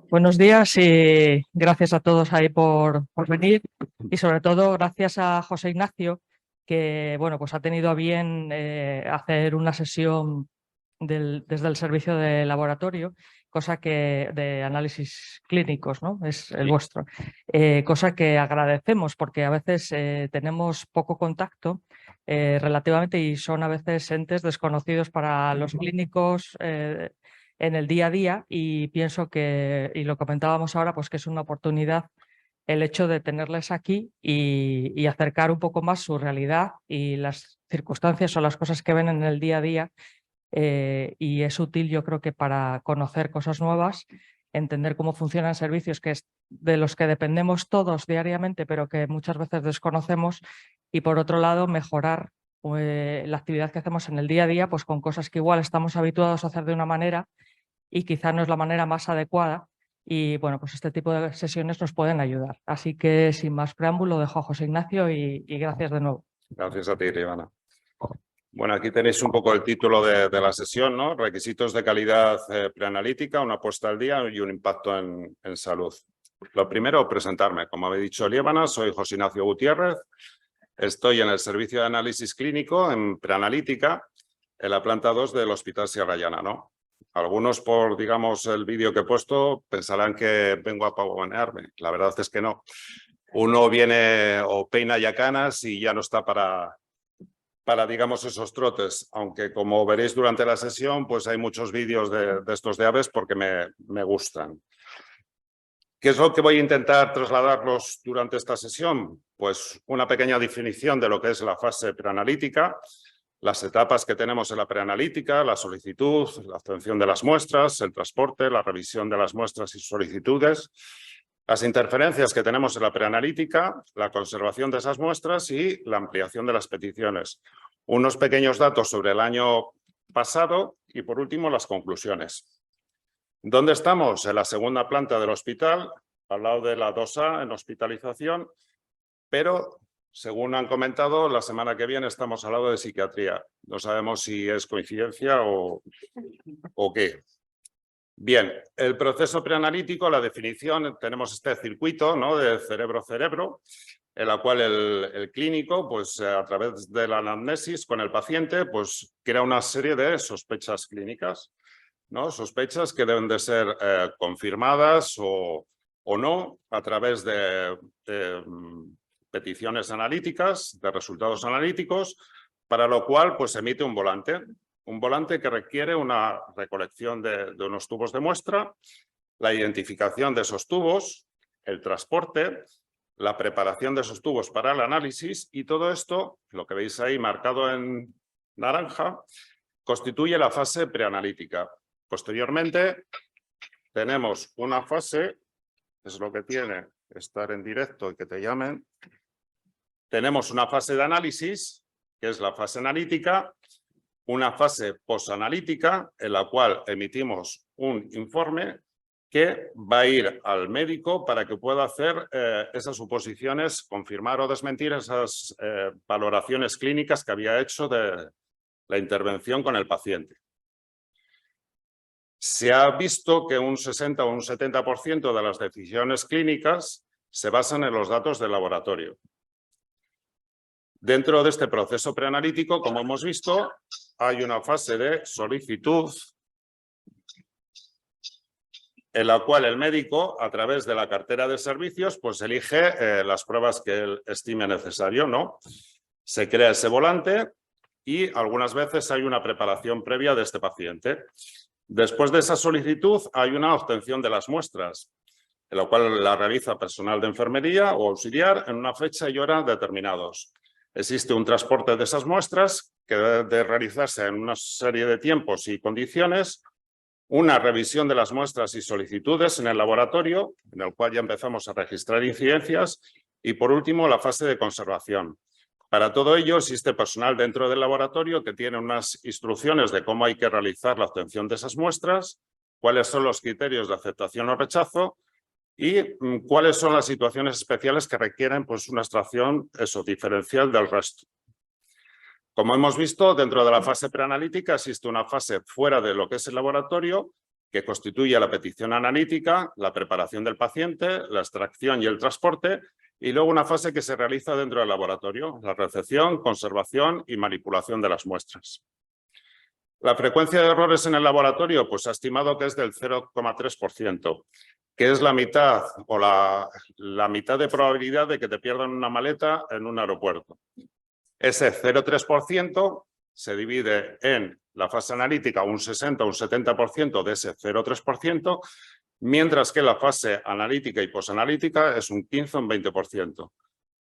Buenos días y gracias a todos ahí por venir y sobre todo gracias a José Ignacio que bueno, pues ha tenido a bien hacer una sesión desde el servicio de laboratorio, cosa que de análisis clínicos, ¿no? Es el vuestro, cosa que agradecemos porque a veces tenemos poco contacto relativamente y son a veces entes desconocidos para los clínicos en el día a día y pienso que, y lo comentábamos ahora, pues que es una oportunidad el hecho de tenerles aquí y acercar un poco más su realidad y las circunstancias o las cosas que ven en el día a día y es útil yo creo que para conocer cosas nuevas, entender cómo funcionan servicios que es de los que dependemos todos diariamente pero que muchas veces desconocemos y por otro lado mejorar la actividad que hacemos en el día a día pues con cosas que igual estamos habituados a hacer de una manera y quizá no es la manera más adecuada y bueno, pues este tipo de sesiones nos pueden ayudar. Así que sin más preámbulo dejo a José Ignacio y gracias de nuevo. Gracias a ti, Ivana. Bueno, aquí tenéis un poco el título de la sesión, ¿no? Requisitos de calidad preanalítica, una puesta al día y un impacto en salud. Lo primero, presentarme. Como había dicho Líbana, soy José Ignacio Gutiérrez. Estoy en el servicio de análisis clínico en preanalítica en la planta 2 del Hospital Sierra Llana, ¿no? Algunos por, digamos, el vídeo que he puesto pensarán que vengo a pavonearme. La verdad es que no. Uno viene o peina ya canas y ya no está para digamos, esos trotes, aunque como veréis durante la sesión, pues hay muchos vídeos de estos de aves porque me gustan. ¿Qué es lo que voy a intentar trasladarlos durante esta sesión? Pues una pequeña definición de lo que es la fase preanalítica, las etapas que tenemos en la preanalítica, la solicitud, la obtención de las muestras, el transporte, la revisión de las muestras y solicitudes, las interferencias que tenemos en la preanalítica, la conservación de esas muestras y la ampliación de las peticiones. Unos pequeños datos sobre el año pasado y, por último, las conclusiones. ¿Dónde estamos? En la segunda planta del hospital, al lado de la 2A en hospitalización, pero, según han comentado, la semana que viene estamos al lado de psiquiatría. No sabemos si es coincidencia o qué. Bien, el proceso preanalítico, la definición, tenemos este circuito, ¿no?, de cerebro-cerebro, en la cual el clínico, pues a través de la anamnesis con el paciente, pues crea una serie de sospechas clínicas, ¿no? Sospechas que deben de ser confirmadas o no a través de peticiones analíticas, de resultados analíticos, para lo cual pues emite un volante. Un volante que requiere una recolección de unos tubos de muestra, la identificación de esos tubos, el transporte, la preparación de esos tubos para el análisis y todo esto, lo que veis ahí marcado en naranja, constituye la fase preanalítica. Posteriormente tenemos una fase, es lo que tiene estar en directo y que te llamen. Tenemos una fase de análisis, que es la fase analítica, una fase posanalítica en la cual emitimos un informe que va a ir al médico para que pueda hacer esas suposiciones, confirmar o desmentir esas valoraciones clínicas que había hecho de la intervención con el paciente. Se ha visto que un 60 o un 70% de las decisiones clínicas se basan en los datos del laboratorio. Dentro de este proceso preanalítico, como hemos visto, hay una fase de solicitud en la cual el médico, a través de la cartera de servicios, pues elige las pruebas que él estime necesario, ¿no? Se crea ese volante y algunas veces hay una preparación previa de este paciente. Después de esa solicitud hay una obtención de las muestras, en la cual la realiza personal de enfermería o auxiliar en una fecha y hora determinados. Existe un transporte de esas muestras que debe de realizarse en una serie de tiempos y condiciones, una revisión de las muestras y solicitudes en el laboratorio, en el cual ya empezamos a registrar incidencias, y por último la fase de conservación. Para todo ello existe personal dentro del laboratorio que tiene unas instrucciones de cómo hay que realizar la obtención de esas muestras, cuáles son los criterios de aceptación o rechazo, y cuáles son las situaciones especiales que requieren pues, una extracción diferencial del resto. Como hemos visto, dentro de la fase preanalítica existe una fase fuera de lo que es el laboratorio, que constituye la petición analítica, la preparación del paciente, la extracción y el transporte, y luego una fase que se realiza dentro del laboratorio, la recepción, conservación y manipulación de las muestras. La frecuencia de errores en el laboratorio pues, se ha estimado que es del 0,3%, que es la mitad o la mitad de probabilidad de que te pierdan una maleta en un aeropuerto. Ese 0,3% se divide en la fase analítica un 60 o un 70% de ese 0,3%, mientras que la fase analítica y posanalítica es un 15 o un 20%.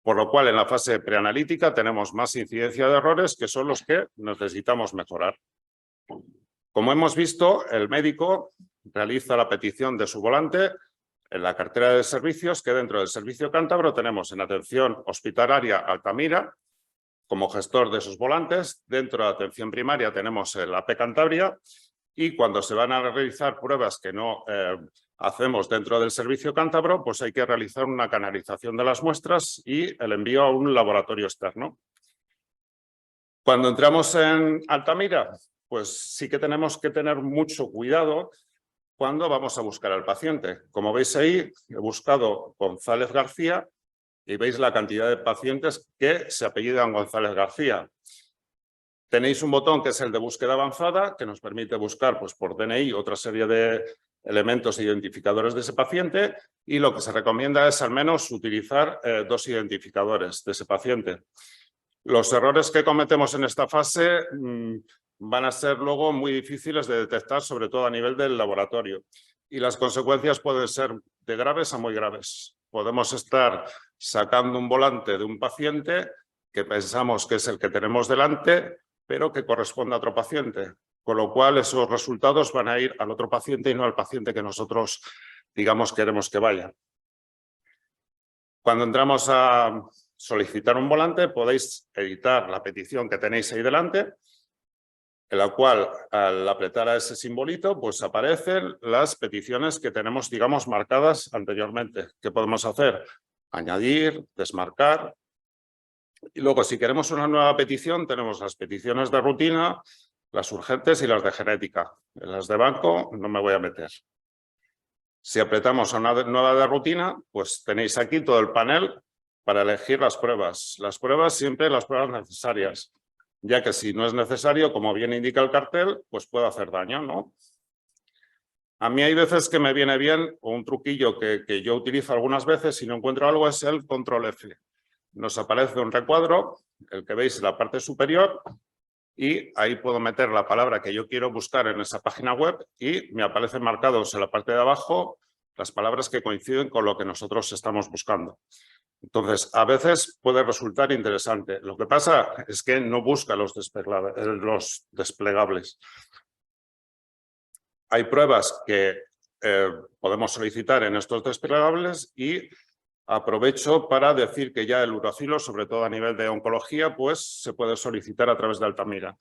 Por lo cual, en la fase preanalítica tenemos más incidencia de errores que son los que necesitamos mejorar. Como hemos visto, el médico realiza la petición de su volante en la cartera de servicios, que dentro del servicio cántabro tenemos en atención hospitalaria Altamira, como gestor de esos volantes. Dentro de atención primaria tenemos el AP Cantabria, y cuando se van a realizar pruebas que no hacemos dentro del servicio cántabro, pues hay que realizar una canalización de las muestras y el envío a un laboratorio externo. Cuando entramos en Altamira, pues sí que tenemos que tener mucho cuidado cuando vamos a buscar al paciente. Como veis ahí, he buscado González García y veis la cantidad de pacientes que se apellidan González García. Tenéis un botón que es el de búsqueda avanzada, que nos permite buscar pues, por DNI otra serie de elementos identificadores de ese paciente, y lo que se recomienda es al menos utilizar 2 identificadores de ese paciente. Los errores que cometemos en esta fase van a ser luego muy difíciles de detectar, sobre todo a nivel del laboratorio. Y las consecuencias pueden ser de graves a muy graves. Podemos estar sacando un volante de un paciente que pensamos que es el que tenemos delante, pero que corresponde a otro paciente. Con lo cual, esos resultados van a ir al otro paciente y no al paciente que nosotros, digamos, queremos que vaya. Cuando entramos a solicitar un volante, podéis editar la petición que tenéis ahí delante, en la cual, al apretar a ese simbolito, pues aparecen las peticiones que tenemos, digamos, marcadas anteriormente. ¿Qué podemos hacer? Añadir, desmarcar. Y luego, si queremos una nueva petición, tenemos las peticiones de rutina, las urgentes y las de genética. En las de banco no me voy a meter. Si apretamos a una nueva de rutina, pues tenéis aquí todo el panel para elegir las pruebas. Las pruebas, siempre las pruebas necesarias, ya que si no es necesario, como bien indica el cartel, pues puede hacer daño, ¿no? A mí hay veces que me viene bien, o un truquillo que yo utilizo algunas veces si no encuentro algo, es el control F. Nos aparece un recuadro, el que veis en la parte superior, y ahí puedo meter la palabra que yo quiero buscar en esa página web y me aparecen marcados en la parte de abajo las palabras que coinciden con lo que nosotros estamos buscando. Entonces, a veces puede resultar interesante. Lo que pasa es que no busca los desplegables. Hay pruebas que podemos solicitar en estos desplegables y aprovecho para decir que ya el uracilo, sobre todo a nivel de oncología, pues se puede solicitar a través de Altamira.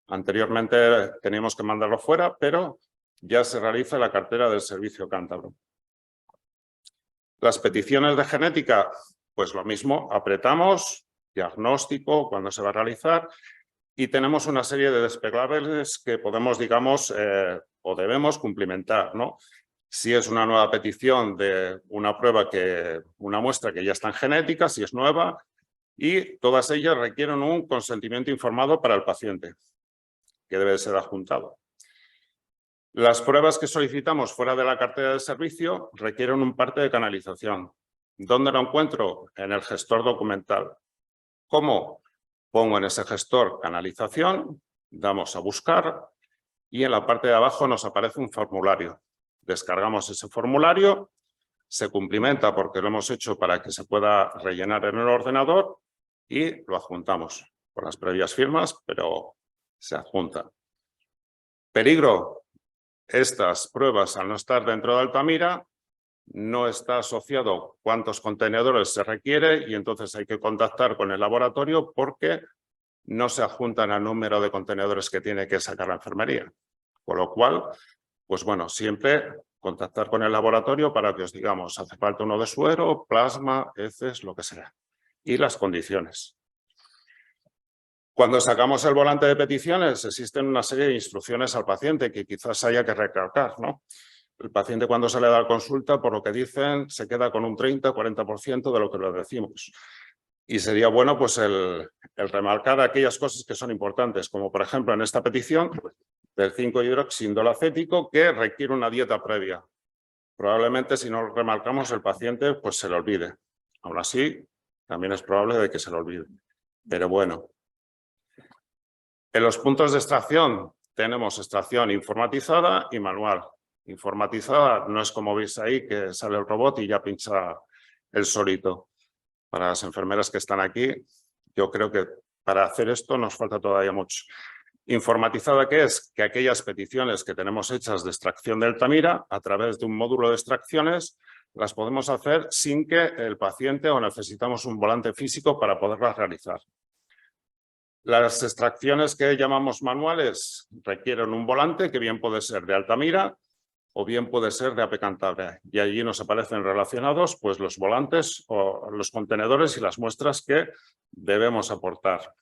Anteriormente teníamos que mandarlo fuera, pero ya se realiza la cartera del servicio cántabro. Las peticiones de genética, pues lo mismo, apretamos, diagnóstico, cuándo se va a realizar, y tenemos una serie de desplegables que podemos, digamos, o debemos cumplimentar, ¿no? Si es una nueva petición de una prueba una muestra que ya está en genética, si es nueva, y todas ellas requieren un consentimiento informado para el paciente, que debe ser adjuntado. Las pruebas que solicitamos fuera de la cartera de servicio requieren un parte de canalización. ¿Dónde lo encuentro? En el gestor documental. ¿Cómo? Pongo en ese gestor canalización, damos a buscar y en la parte de abajo nos aparece un formulario. Descargamos ese formulario, se cumplimenta porque lo hemos hecho para que se pueda rellenar en el ordenador y lo adjuntamos con las previas firmas, pero se adjunta. Peligro. Estas pruebas, al no estar dentro de Altamira, no está asociado cuántos contenedores se requiere y entonces hay que contactar con el laboratorio porque no se adjuntan al número de contenedores que tiene que sacar la enfermería. Con lo cual, pues bueno, siempre contactar con el laboratorio para que os digamos, hace falta uno de suero, plasma, heces, lo que sea. Y las condiciones. Cuando sacamos el volante de peticiones, existen una serie de instrucciones al paciente que quizás haya que recalcar, ¿no? El paciente cuando se le da consulta, por lo que dicen, se queda con un 30-40% de lo que le decimos. Y sería bueno pues el remarcar aquellas cosas que son importantes, como por ejemplo en esta petición del 5-hidroxiindolacético que requiere una dieta previa. Probablemente si no lo remarcamos el paciente pues se le olvide. Aún así, también es probable de que se le olvide. Pero bueno. En los puntos de extracción tenemos extracción informatizada y manual. Informatizada no es como veis ahí que sale el robot y ya pincha el solito. Para las enfermeras que están aquí, yo creo que para hacer esto nos falta todavía mucho. Informatizada, ¿qué es? Que aquellas peticiones que tenemos hechas de extracción de Altamira, a través de un módulo de extracciones, las podemos hacer sin que el paciente o necesitamos un volante físico para poderlas realizar. Las extracciones que llamamos manuales requieren un volante que bien puede ser de Altamira o bien puede ser de AP Cantabria. Y allí nos aparecen relacionados pues, los volantes o los contenedores y las muestras que debemos aportar.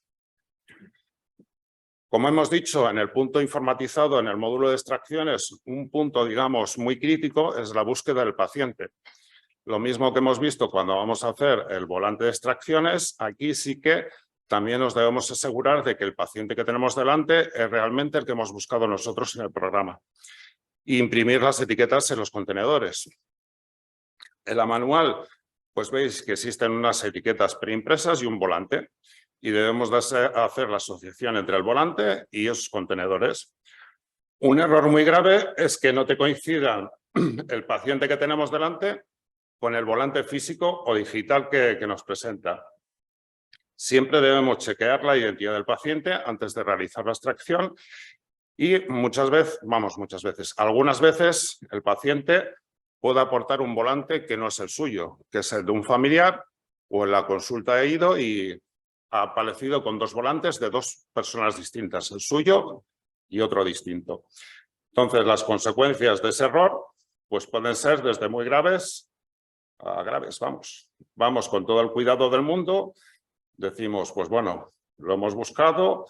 Como hemos dicho, en el punto informatizado, en el módulo de extracciones, un punto, digamos, muy crítico es la búsqueda del paciente. Lo mismo que hemos visto cuando vamos a hacer el volante de extracciones, aquí sí que también nos debemos asegurar de que el paciente que tenemos delante es realmente el que hemos buscado nosotros en el programa. E imprimir las etiquetas en los contenedores. En la manual, pues veis que existen unas etiquetas preimpresas y un volante. Y debemos hacer la asociación entre el volante y esos contenedores. Un error muy grave es que no te coincidan el paciente que tenemos delante con el volante físico o digital que nos presenta. Siempre debemos chequear la identidad del paciente antes de realizar la extracción y algunas veces el paciente puede aportar un volante que no es el suyo, que es el de un familiar o en la consulta he ido y ha aparecido con dos volantes de dos personas distintas, el suyo y otro distinto. Entonces, las consecuencias de ese error pues pueden ser desde muy graves a graves, Vamos con todo el cuidado del mundo, decimos, pues bueno, lo hemos buscado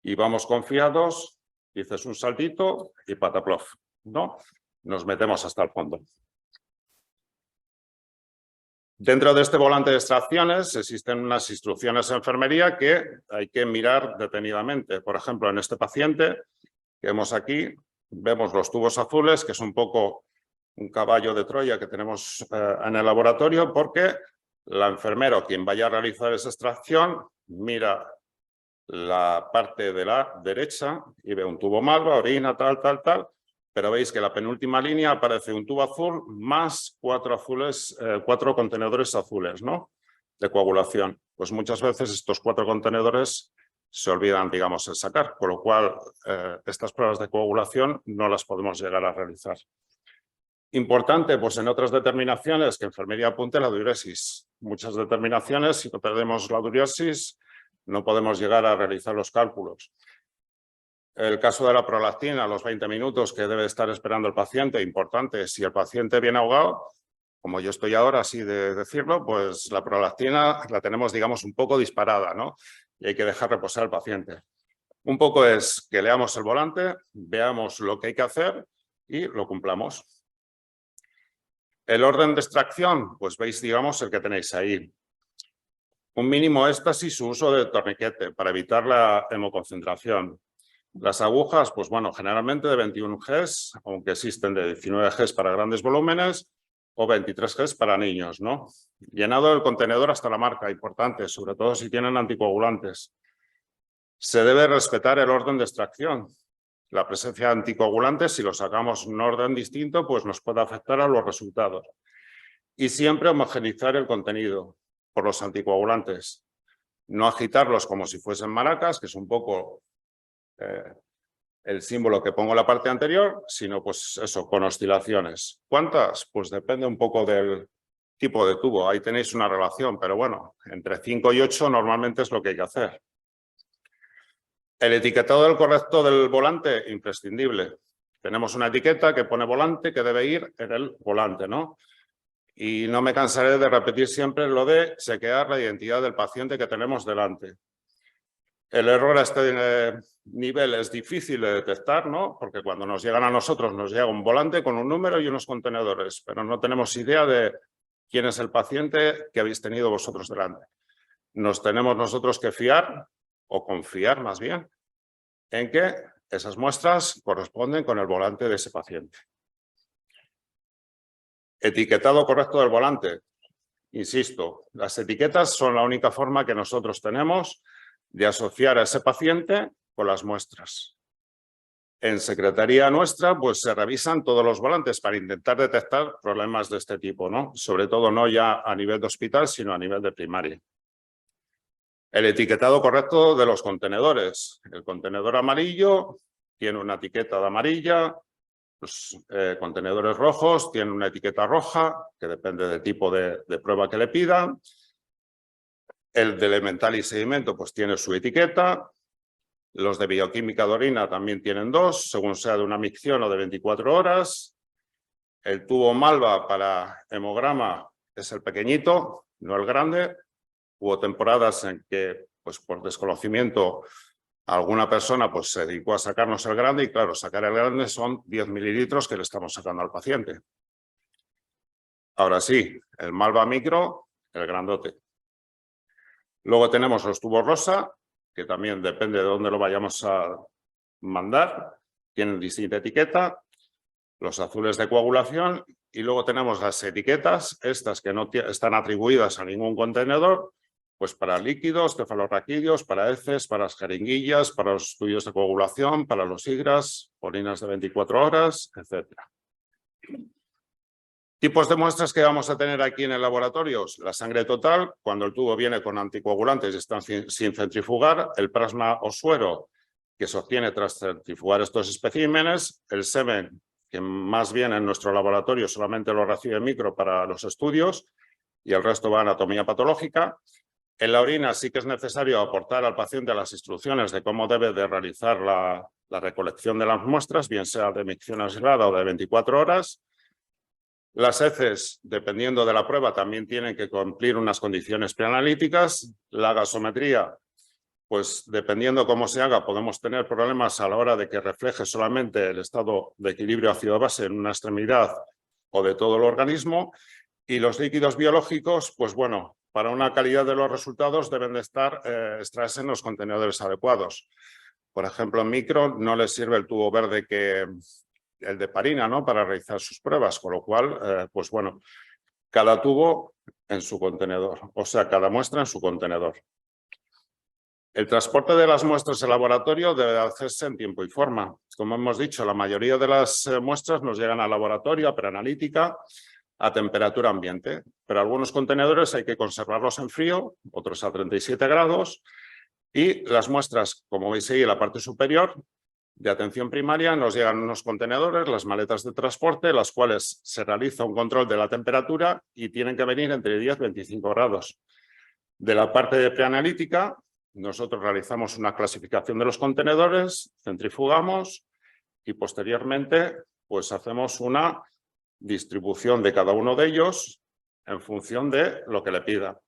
y vamos confiados, dices un saltito y pataplof, ¿no? Nos metemos hasta el fondo. Dentro de este volante de extracciones existen unas instrucciones de enfermería que hay que mirar detenidamente. Por ejemplo, en este paciente que vemos aquí, vemos los tubos azules, que es un poco un caballo de Troya que tenemos en el laboratorio, porque la enfermera o quien vaya a realizar esa extracción mira la parte de la derecha y ve un tubo malva, orina, tal, pero veis que en la penúltima línea aparece un tubo azul más cuatro contenedores azules, ¿no? De coagulación. Pues muchas veces estos 4 contenedores se olvidan, digamos, el sacar, con lo cual estas pruebas de coagulación no las podemos llegar a realizar. Importante, pues en otras determinaciones que enfermería apunte la diuresis. Muchas determinaciones, si no perdemos la diuresis, no podemos llegar a realizar los cálculos. El caso de la prolactina, los 20 minutos que debe estar esperando el paciente, importante. Si el paciente viene ahogado, como yo estoy ahora, así de decirlo, pues la prolactina la tenemos, digamos, un poco disparada, ¿no? Y hay que dejar reposar al paciente. Un poco es que leamos el volante, veamos lo que hay que hacer y lo cumplamos. El orden de extracción, pues veis, digamos, el que tenéis ahí. Un mínimo éxtasis, su uso de torniquete para evitar la hemoconcentración. Las agujas, pues bueno, generalmente de 21 Gs, aunque existen de 19 Gs para grandes volúmenes o 23 Gs para niños, ¿no? Llenado del contenedor hasta la marca, importante, sobre todo si tienen anticoagulantes. Se debe respetar el orden de extracción. La presencia de anticoagulantes, si lo sacamos en un orden distinto, pues nos puede afectar a los resultados. Y siempre homogeneizar el contenido por los anticoagulantes. No agitarlos como si fuesen maracas, que es un poco el símbolo que pongo en la parte anterior, sino pues eso, con oscilaciones. ¿Cuántas? Pues depende un poco del tipo de tubo. Ahí tenéis una relación, pero bueno, entre 5 y 8 normalmente es lo que hay que hacer. El etiquetado del correcto del volante, imprescindible. Tenemos una etiqueta que pone volante que debe ir en el volante, ¿no? Y no me cansaré de repetir siempre lo de chequear la identidad del paciente que tenemos delante. El error a este nivel es difícil de detectar, ¿no? Porque cuando nos llegan a nosotros nos llega un volante con un número y unos contenedores, pero no tenemos idea de quién es el paciente que habéis tenido vosotros delante. Nos tenemos nosotros que fiar, o confiar más bien, en que esas muestras corresponden con el volante de ese paciente. Etiquetado correcto del volante. Insisto, las etiquetas son la única forma que nosotros tenemos de asociar a ese paciente con las muestras. En secretaría nuestra, pues se revisan todos los volantes para intentar detectar problemas de este tipo, ¿no? Sobre todo no ya a nivel de hospital, sino a nivel de primaria. El etiquetado correcto de los contenedores. El contenedor amarillo tiene una etiqueta de amarilla, los contenedores rojos tienen una etiqueta roja, que depende del tipo de prueba que le pidan. El de elemental y sedimento pues tiene su etiqueta. Los de bioquímica de orina también tienen dos, según sea de una micción o de 24 horas. El tubo Malva para hemograma es el pequeñito, no el grande. Hubo temporadas en que, pues por desconocimiento, alguna persona pues, se dedicó a sacarnos el grande y claro, sacar el grande son 10 mililitros que le estamos sacando al paciente. Ahora sí, el Malva micro, el grandote. Luego tenemos los tubos rosa, que también depende de dónde lo vayamos a mandar, tienen distinta etiqueta. Los azules de coagulación y luego tenemos las etiquetas, estas que no están atribuidas a ningún contenedor, pues para líquidos, cefalorraquídeos, para heces, para las jeringuillas, para los estudios de coagulación, para los IGRAS, orinas de 24 horas, etc. Tipos de muestras que vamos a tener aquí en el laboratorio. La sangre total, cuando el tubo viene con anticoagulantes y están sin centrifugar, el plasma o suero que se obtiene tras centrifugar estos especímenes, el semen, que más bien en nuestro laboratorio solamente lo recibe micro para los estudios y el resto va a anatomía patológica. En la orina sí que es necesario aportar al paciente las instrucciones de cómo debe de realizar la recolección de las muestras, bien sea de micción aislada o de 24 horas. Las heces, dependiendo de la prueba, también tienen que cumplir unas condiciones preanalíticas. La gasometría, pues dependiendo cómo se haga, podemos tener problemas a la hora de que refleje solamente el estado de equilibrio ácido-base en una extremidad o de todo el organismo. Y los líquidos biológicos, pues bueno, para una calidad de los resultados deben de extraerse en los contenedores adecuados. Por ejemplo, en micro no les sirve el tubo verde que el de Parina, ¿no? Para realizar sus pruebas, con lo cual, pues bueno, cada tubo en su contenedor, o sea, cada muestra en su contenedor. El transporte de las muestras al laboratorio debe hacerse en tiempo y forma. Como hemos dicho, la mayoría de las muestras nos llegan al laboratorio, a preanalítica, a temperatura ambiente, pero algunos contenedores hay que conservarlos en frío, otros a 37 grados, y las muestras, como veis ahí en la parte superior, de atención primaria, nos llegan unos contenedores, las maletas de transporte, las cuales se realiza un control de la temperatura y tienen que venir entre 10 y 25 grados. De la parte de preanalítica, nosotros realizamos una clasificación de los contenedores, centrifugamos y posteriormente pues hacemos una distribución de cada uno de ellos en función de lo que le pida.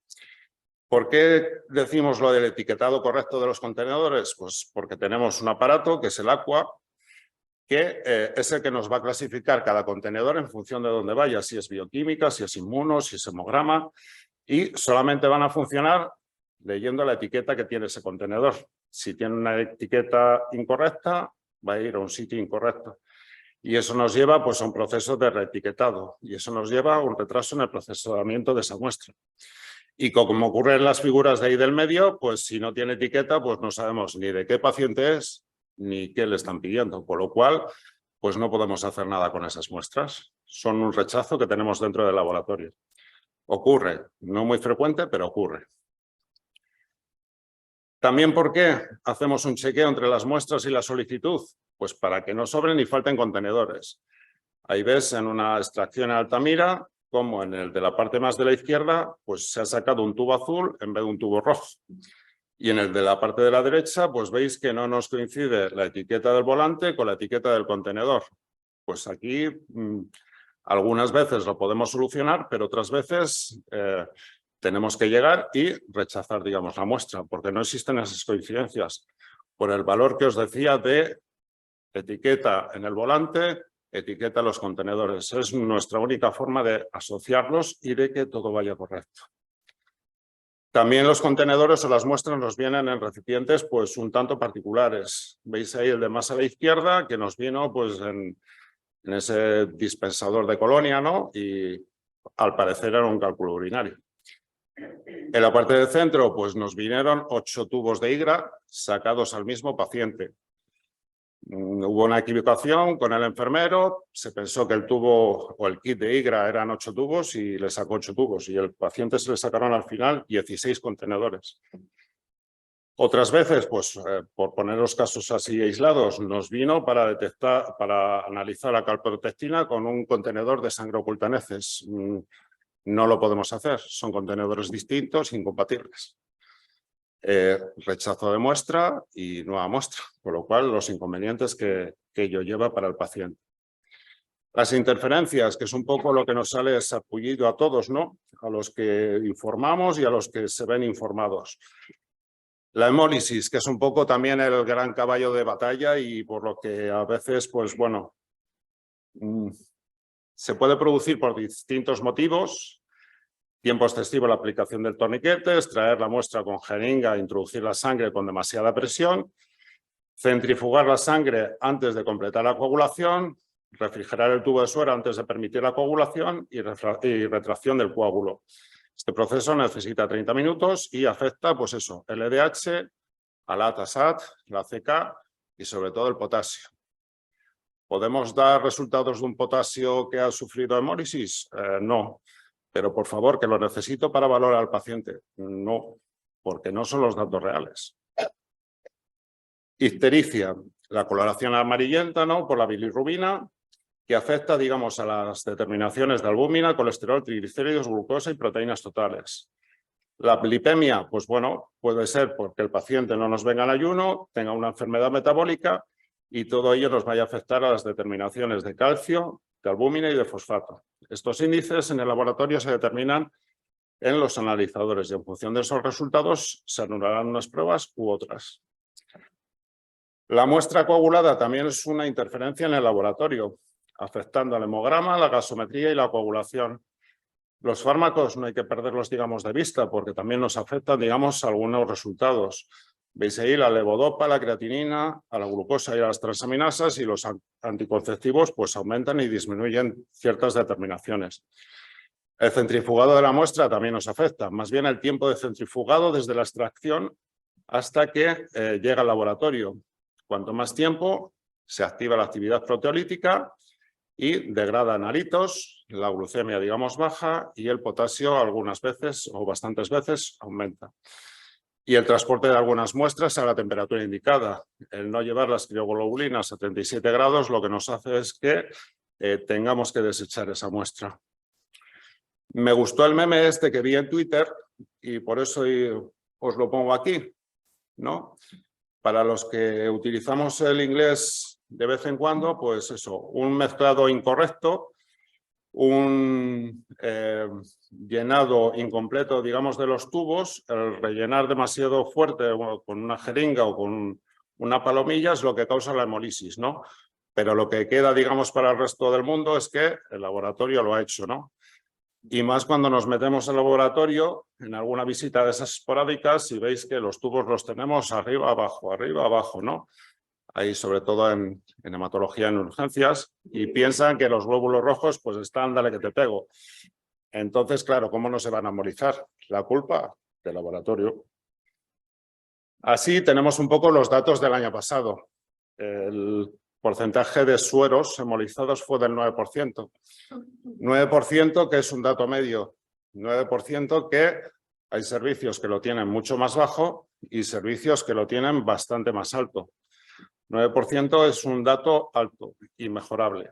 ¿Por qué decimos lo del etiquetado correcto de los contenedores? Pues porque tenemos un aparato que es el Aqua, que es el que nos va a clasificar cada contenedor en función de dónde vaya, si es bioquímica, si es inmuno, si es hemograma, y solamente van a funcionar leyendo la etiqueta que tiene ese contenedor. Si tiene una etiqueta incorrecta, va a ir a un sitio incorrecto. Y eso nos lleva pues, a un proceso de reetiquetado y eso nos lleva a un retraso en el procesamiento de esa muestra. Y como ocurre en las figuras de ahí del medio, pues si no tiene etiqueta, pues no sabemos ni de qué paciente es ni qué le están pidiendo, por lo cual pues no podemos hacer nada con esas muestras. Son un rechazo que tenemos dentro del laboratorio. Ocurre, no muy frecuente, pero ocurre. También, ¿por qué hacemos un chequeo entre las muestras y la solicitud? Pues para que no sobren ni falten contenedores. Ahí ves en una extracción en Altamira, como en el de la parte más de la izquierda, pues se ha sacado un tubo azul en vez de un tubo rojo. Y en el de la parte de la derecha, pues veis que no nos coincide la etiqueta del volante con la etiqueta del contenedor. Pues aquí algunas veces lo podemos solucionar, pero otras veces tenemos que llegar y rechazar, digamos, la muestra, porque no existen esas coincidencias. Por el valor que os decía de etiqueta en el volante, etiqueta en los contenedores. Es nuestra única forma de asociarlos y de que todo vaya correcto. También los contenedores o las muestras nos vienen en recipientes pues un tanto particulares. Veis ahí el de más a la izquierda que nos vino pues en ese dispensador de colonia, ¿no? Y al parecer era un cálculo urinario. En la parte del centro pues nos vinieron 8 tubos de IGRA sacados al mismo paciente. Hubo una equivocación con el enfermero, se pensó que el tubo o el kit de IGRA eran 8 tubos y le sacó 8 tubos y al paciente se le sacaron al final 16 contenedores. Otras veces, pues por poner los casos así aislados, nos vino para detectar, para analizar la calprotectina con un contenedor de sangre oculta en heces. No lo podemos hacer, son contenedores distintos, incompatibles. Rechazo de muestra y nueva muestra, con lo cual los inconvenientes que ello lleva para el paciente. Las interferencias, que es un poco lo que nos sale sarpullido a todos, ¿no? A los que informamos y a los que se ven informados. La hemólisis, que es un poco también el gran caballo de batalla y por lo que a veces, pues bueno, se puede producir por distintos motivos. Tiempo excesivo en la aplicación del torniquete, extraer la muestra con jeringa, introducir la sangre con demasiada presión, centrifugar la sangre antes de completar la coagulación, refrigerar el tubo de suero antes de permitir la coagulación y retracción del coágulo. Este proceso necesita 30 minutos y afecta, pues eso, el LDH, a la ATASAT, la CK y sobre todo el potasio. ¿Podemos dar resultados de un potasio que ha sufrido hemólisis? No. Pero por favor, que lo necesito para valorar al paciente. No, porque no son los datos reales. Ictericia, la coloración amarillenta, ¿no? Por la bilirrubina, que afecta, digamos, a las determinaciones de albúmina, colesterol, triglicéridos, glucosa y proteínas totales. La lipemia, pues bueno, puede ser porque el paciente no nos venga en ayuno, tenga una enfermedad metabólica y todo ello nos vaya a afectar a las determinaciones de calcio, de albúmina y de fosfato. Estos índices en el laboratorio se determinan en los analizadores y en función de esos resultados se anularán unas pruebas u otras. La muestra coagulada también es una interferencia en el laboratorio, afectando al hemograma, la gasometría y la coagulación. Los fármacos no hay que perderlos, digamos, de vista porque también nos afectan, digamos, algunos resultados. Veis ahí la levodopa, la creatinina, a la glucosa y a las transaminasas y los anticonceptivos pues aumentan y disminuyen ciertas determinaciones. El centrifugado de la muestra también nos afecta, más bien el tiempo de centrifugado desde la extracción hasta que llega al laboratorio. Cuanto más tiempo, se activa la actividad proteolítica y degrada analitos, la glucemia, digamos, baja y el potasio algunas veces o bastantes veces aumenta. Y el transporte de algunas muestras a la temperatura indicada. El no llevar las crioglobulinas a 37 grados lo que nos hace es que tengamos que desechar esa muestra. Me gustó el meme este que vi en Twitter y por eso os lo pongo aquí, ¿no? Para los que utilizamos el inglés de vez en cuando, pues eso, un mezclado incorrecto, un llenado incompleto, digamos, de los tubos, el rellenar demasiado fuerte con una jeringa o con una palomilla es lo que causa la hemólisis, ¿no? Pero lo que queda, digamos, para el resto del mundo es que el laboratorio lo ha hecho, ¿no? Y más cuando nos metemos al laboratorio, en alguna visita de esas esporádicas, si veis que los tubos los tenemos arriba, abajo, ¿no? Ahí sobre todo en hematología, en urgencias, y piensan que los glóbulos rojos pues están, dale que te pego. Entonces, claro, ¿cómo no se van a embolizar? La culpa del laboratorio. Así tenemos un poco los datos del año pasado. El porcentaje de sueros embolizados fue del 9%. 9% que es un dato medio. 9% que hay servicios que lo tienen mucho más bajo y servicios que lo tienen bastante más alto. 9% es un dato alto y mejorable.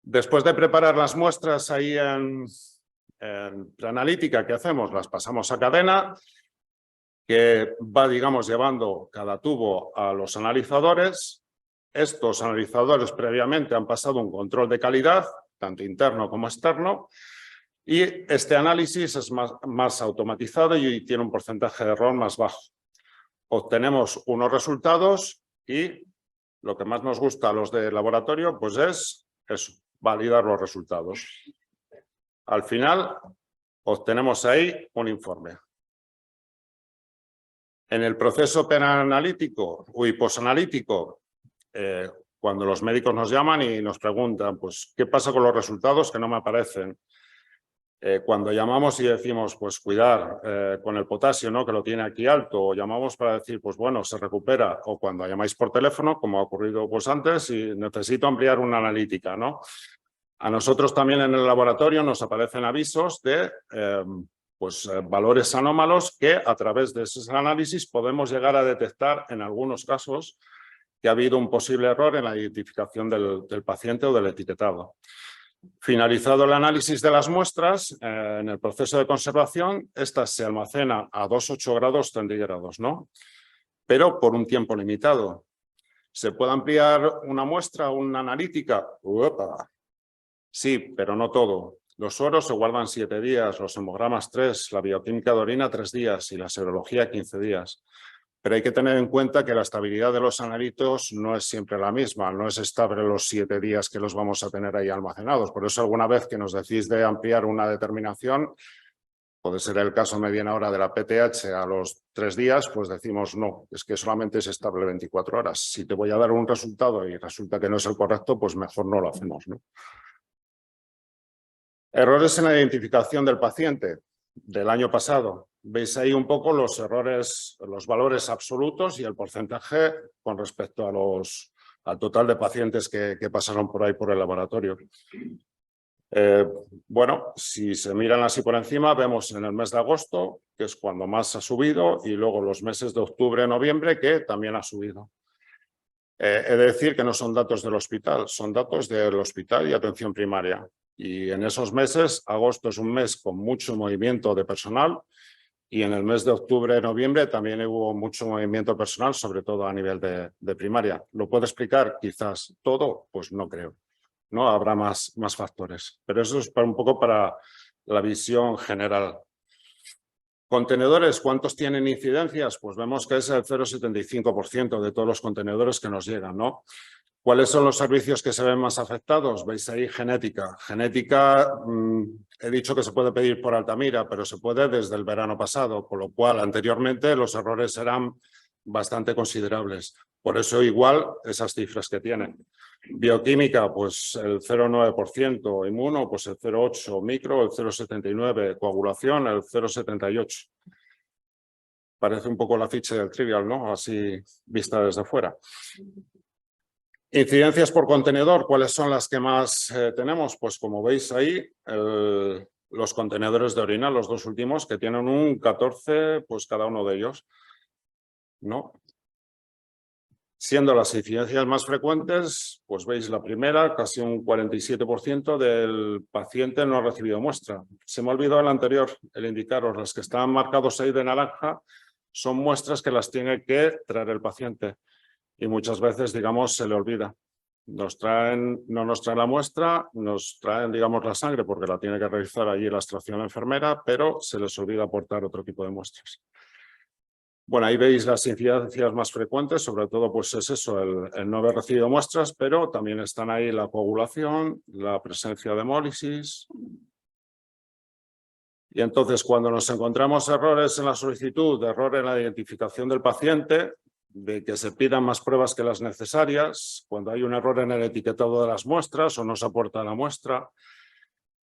Después de preparar las muestras ahí en preanalítica, ¿qué hacemos? Las pasamos a cadena, que va, digamos, llevando cada tubo a los analizadores. Estos analizadores previamente han pasado un control de calidad, tanto interno como externo, Y este análisis es más automatizado y tiene un porcentaje de error más bajo. Obtenemos unos resultados y lo que más nos gusta a los de laboratorio pues es eso, validar los resultados. Al final obtenemos ahí un informe. En el proceso preanalítico y posanalítico, cuando los médicos nos llaman y nos preguntan pues, ¿qué pasa con los resultados que no me aparecen? Cuando llamamos y decimos, pues cuidar con el potasio, ¿no? Que lo tiene aquí alto, o llamamos para decir, pues bueno, se recupera, o cuando llamáis por teléfono, como ha ocurrido pues antes, y necesito ampliar una analítica, ¿no? A nosotros también en el laboratorio nos aparecen avisos de valores anómalos que a través de ese análisis podemos llegar a detectar en algunos casos que ha habido un posible error en la identificación del paciente o del etiquetado. Finalizado el análisis de las muestras, en el proceso de conservación, estas se almacenan a 2,8 grados centígrados, ¿no? Pero por un tiempo limitado. ¿Se puede ampliar una muestra o una analítica? ¡Uepa! Sí, pero no todo. Los sueros se guardan 7 días, los hemogramas 3, la bioquímica de orina 3 días y la serología 15 días. Pero hay que tener en cuenta que la estabilidad de los analitos no es siempre la misma, no es estable los 7 días que los vamos a tener ahí almacenados. Por eso alguna vez que nos decís de ampliar una determinación, puede ser el caso mediana hora de la PTH a los 3 días, pues decimos no, es que solamente es estable 24 horas. Si te voy a dar un resultado y resulta que no es el correcto, pues mejor no lo hacemos, ¿no? Errores en la identificación del paciente del año pasado. Veis ahí un poco los errores, los valores absolutos y el porcentaje con respecto a al total de pacientes que pasaron por ahí por el laboratorio. Bueno, si se miran así por encima, vemos en el mes de agosto, que es cuando más ha subido, y luego los meses de octubre y noviembre, que también ha subido. He de decir que no son datos del hospital, son datos del hospital y atención primaria. Y en esos meses, agosto es un mes con mucho movimiento de personal y en el mes de octubre y noviembre también hubo mucho movimiento personal, sobre todo a nivel de primaria. ¿Lo puedo explicar quizás todo? Pues no creo. ¿No? Habrá más factores. Pero eso es un poco para la visión general. Contenedores, ¿cuántos tienen incidencias? Pues vemos que es el 0,75% de todos los contenedores que nos llegan, ¿no? ¿Cuáles son los servicios que se ven más afectados? Veis ahí genética. Genética, he dicho que se puede pedir por Altamira, pero se puede desde el verano pasado, con lo cual anteriormente los errores eran bastante considerables. Por eso igual esas cifras que tienen. Bioquímica, pues el 0,9%, inmuno, pues el 0,8%, micro, el 0,79%, coagulación, el 0,78%. Parece un poco la ficha del trivial, ¿no? Así vista desde fuera. Incidencias por contenedor, ¿cuáles son las que más tenemos? Pues como veis ahí, los contenedores de orina, los dos últimos, que tienen un 14, pues cada uno de ellos, ¿no? Siendo las incidencias más frecuentes, pues veis la primera, casi un 47% del paciente no ha recibido muestra. Se me ha olvidado el anterior, el indicaros, las que están marcados ahí de naranja, son muestras que las tiene que traer el paciente. Y muchas veces, digamos, se le olvida. No nos traen la muestra, nos traen, digamos, la sangre porque la tiene que realizar allí la extracción enfermera, pero se les olvida aportar otro tipo de muestras. Bueno, ahí veis las incidencias más frecuentes, sobre todo pues es eso, el no haber recibido muestras, pero también están ahí la coagulación, la presencia de hemólisis. Y entonces, cuando nos encontramos errores en la solicitud, error en la identificación del paciente, de que se pidan más pruebas que las necesarias, cuando hay un error en el etiquetado de las muestras o no se aporta la muestra,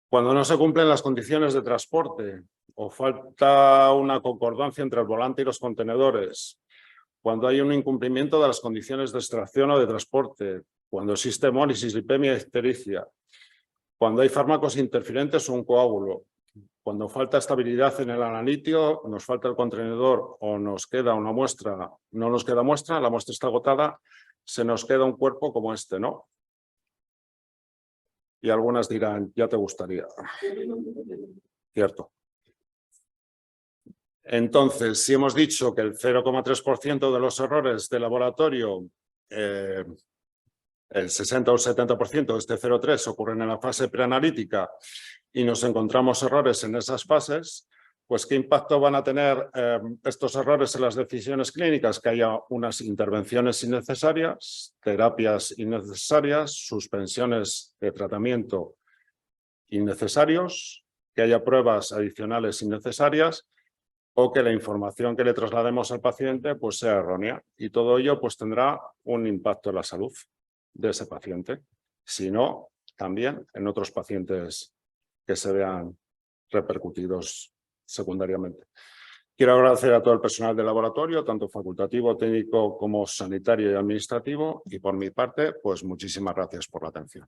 cuando no se cumplen las condiciones de transporte o falta una concordancia entre el volante y los contenedores, cuando hay un incumplimiento de las condiciones de extracción o de transporte, cuando existe hemólisis, lipemia y ictericia, cuando hay fármacos interferentes o un coágulo, cuando falta estabilidad en el analítio, nos falta el contenedor o nos queda una muestra, no nos queda muestra, la muestra está agotada, se nos queda un cuerpo como este, ¿no? Y algunas dirán, ya te gustaría. Cierto. Entonces, si hemos dicho que el 0,3% de los errores de laboratorio el 60 o el 70% de este 0,3 ocurren en la fase preanalítica y nos encontramos errores en esas fases, pues ¿qué impacto van a tener estos errores en las decisiones clínicas? Que haya unas intervenciones innecesarias, terapias innecesarias, suspensiones de tratamiento innecesarios, que haya pruebas adicionales innecesarias o que la información que le traslademos al paciente pues sea errónea. Y todo ello pues tendrá un impacto en la salud de ese paciente, si no, también en otros pacientes que se vean repercutidos secundariamente. Quiero agradecer a todo el personal del laboratorio, tanto facultativo, técnico como sanitario y administrativo, y por mi parte, pues muchísimas gracias por la atención.